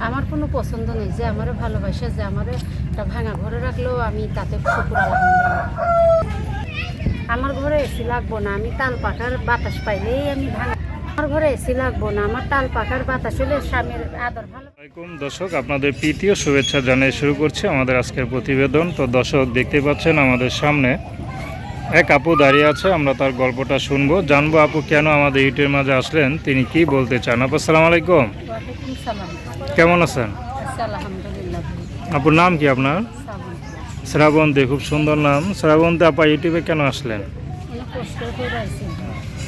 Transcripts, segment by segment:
আমার কোনো পছন্দ নেই, যে আমারে ভালোবাসে, যে আমারে একটা ভাঙা ঘরে রাখলেও আমি তাতে শুকর আলহামদুলিল্লাহ। আমার ঘরে এসি লাগবো না, আমি তাল পাখার বাতাস পাইলেই আমি ভাঙা। আমার ঘরে এসি লাগবো না, আমার তাল পাখার বাতাস হলে স্বামীর আদর ভালো। আসসালামাইকুম দর্শক, আপনাদের প্রীতি ও শুভেচ্ছা জানিয়ে শুরু করছি আমাদের আজকের প্রতিবেদন। তো দর্শক, দেখতে পাচ্ছেন আমাদের সামনে এক আপু দাঁড়িয়ে আছে। আমরা তার গল্পটা শুনবো, জানবো আপু কেন আমাদের ইউটিউবের মাঝে আসলেন, তিনি কি বলতে চান। আপু আসসালামু আলাইকুম, ওয়ালাইকুম সালাম। কেমন আছেন? আচ্ছা, আলহামদুলিল্লাহ। আপুর নাম কি আপনার? শ্রাবণ। শ্রাবন্তী, খুব সুন্দর নাম। শ্রাবন্তী আপা, ইউটিউবে কেন আসলেন? অনেক কষ্ট করে আছি,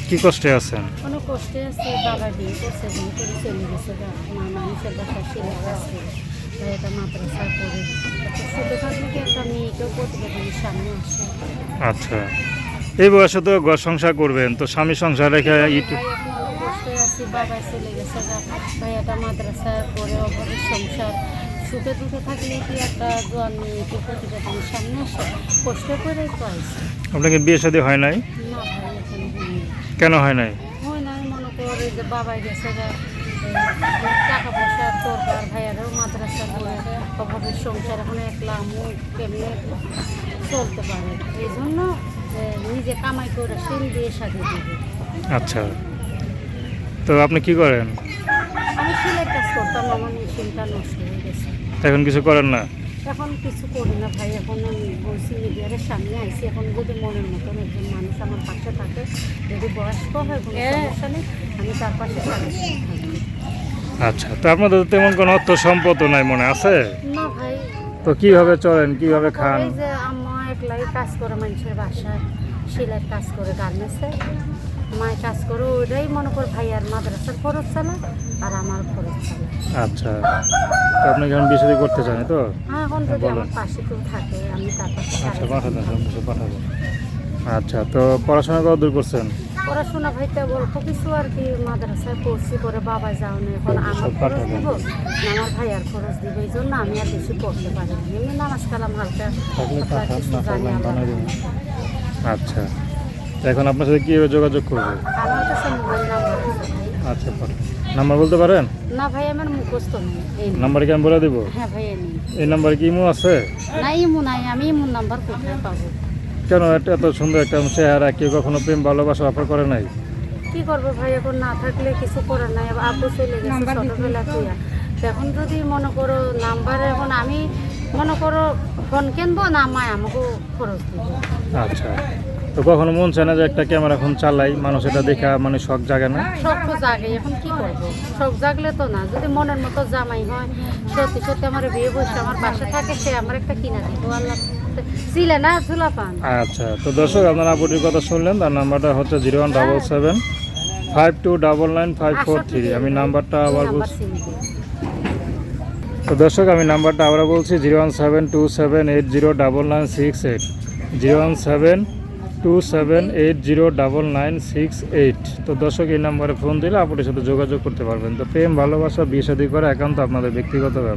কি কষ্টে আছেন? অনেক কষ্টে আছে। বাবা বিয়ে করছে, বিয়ে করে চলে গেছে, মা মানুষের বাসা ছিল আসছে, এটা মাদ্রাসা করে ছোটো থাকলে কি একটা মেয়েকেও প্রতিবেদনের সামনে আসে। আচ্ছা, এই বয়সে তো ঘর সংসার করবেন, তো স্বামী সংসার রেখে ইউটিউব। ভাই এখন অনেক কষ্টে আছি, বাবা চলে গেছে, ভাই এটা মাদ্রাসা করে অভাবের সংসার। সুখে দুঃখে থাকলে কি একটা জোয়ান মেয়েকে প্রতিবেদনের সামনে আসে, কষ্ট করেই তো আসছে। আপনাকে বিয়ে শাদী হয় নাই? না ভাই, এখন হয়নি। কেন হয় নাই? হয় না, মনে করে যে বাবাই গেছে টাকা পয়সা দরকার, ভাইয়ারও মাদ্রাসা করে অভাবের সংসার, এখন একলা আমি কেমনে চলতে পারে, এই জন্য নিজে কামাই করে সেল দিয়ে সাজিয়ে দেবে। আচ্ছা, তো আপনি কি করেন? আমি সেলাই কাজ করতাম, আমার মেশিনটা নষ্ট হয়ে গেছে, এখন কিছু করেন না? এখন কিছু করি না ভাই। এখন আমি বলছি মিডিয়ারের সামনে আইসি, এখন যদি মনের মতন একজন মানুষ আমার পাশে থাকে, যদি বয়স্ক হয় কোনো সমস্যা নেই, আমি তার পাশে থাকি। আচ্ছা, তো আপনাদের তো তেমন কোনো অর্থ সম্পদও নাই মনে আছে? না ভাই, তো কিভাবে চলেন, কিভাবে খান? এই যে আম্মা একলাই কাজ করে মানুষের বাসায়, সেলাই কাজ করে গার্মেন্টসে, মায় কাজ করে, ওইটাই মনে কর ভাই আর মাদ্রাসার খরচ চালা আর আমার খরচ চালা। আচ্ছা, তো আপনি এখন বিয়ে শাদী করতে চান তো? হ্যাঁ, এখন যদি বলেন। আমার পাশে কেউ থাকে, আমি তার পাশে আচ্ছা, থাকি। পাঠাবেন, সব কিছু পাঠাবো। আচ্ছা, তো পড়াশোনা কত দূর করছেন? পড়াশোনা ভাইতে অল্প কিছু আর কি মাদ্রাসায় পড়ছি, করে বাবা যাও না, এখন আমার খরচ দিব না আমার ভাইয়ার খরচ দিব, এই জন্য আমি আর বেশি পড়তে পারি না। এমনি নামাজ কালাম হালকা থাকলে হালকা পাঠান, কিছু না জানি থাকলে আল্লাহ বানাই দেবেন। জানে। আচ্ছা, তো এখন আপনার সাথে কীভাবে যোগাযোগ করবো? আমার কাছে মোবাইল নাম্বার আছে ভাই। আচ্ছা, পাঠান। নাম্বার বলতে পারেন? না ভাই, আমার মুখস্থ নেই এই নাম্বার। নাম্বার কি আমি বলে দেবো? হ্যাঁ ভাই, নেই। এই নাম্বারে কি ইমো আছে? না, ইমু নাই, আমি ইমুর নাম্বার কোথায় পাবো? কেন, এত সুন্দর একটা চেহারা, কেউ কখনো প্রেম ভালোবাসা অফার করে নাই? কি করবো ভাই, এখন না থাকলে কিছু করার নাই। আব্বু চলে গেছে ছোটবেলা তুইয়া, এখন যদি মনে করো নাম্বার, এখন আমি মনে করো ফোন কিনবো না, মায় আমাকে খরচ দিব। আচ্ছা, তো কখনো মন চায় না যে একটা ক্যামেরা ফোন চালাই, মানুষ এটা দেখা মানে শখ জাগে না? শখ তো জাগে, এখন কি করবো, শখ জাগলে তো না, যদি মনের মতো জামাই হয়, সত্যি সত্যি আমার বিয়ে বসে আমার বাসা থাকে, সে আমার একটা কিনা দিব, আল্লাহ ছিলে না ঝুলা পান। আচ্ছা, তো দর্শক, আপনারা আপুটির কথা শুনলেন। তার নাম্বারটা হচ্ছে 01775299543। আমি নাম্বারটা আবার বলছি। তো দর্শক, আমি নাম্বারটা আবার বলছি, 01727809968, 01727809968। তো দর্শক, এই নাম্বারে ফোন দিলে আপুটির সাথে যোগাযোগ করতে পারবেন। তো প্রেম ভালোবাসা বিয়ে শাদী করা একান্ত আপনাদের ব্যক্তিগত ব্যাপার।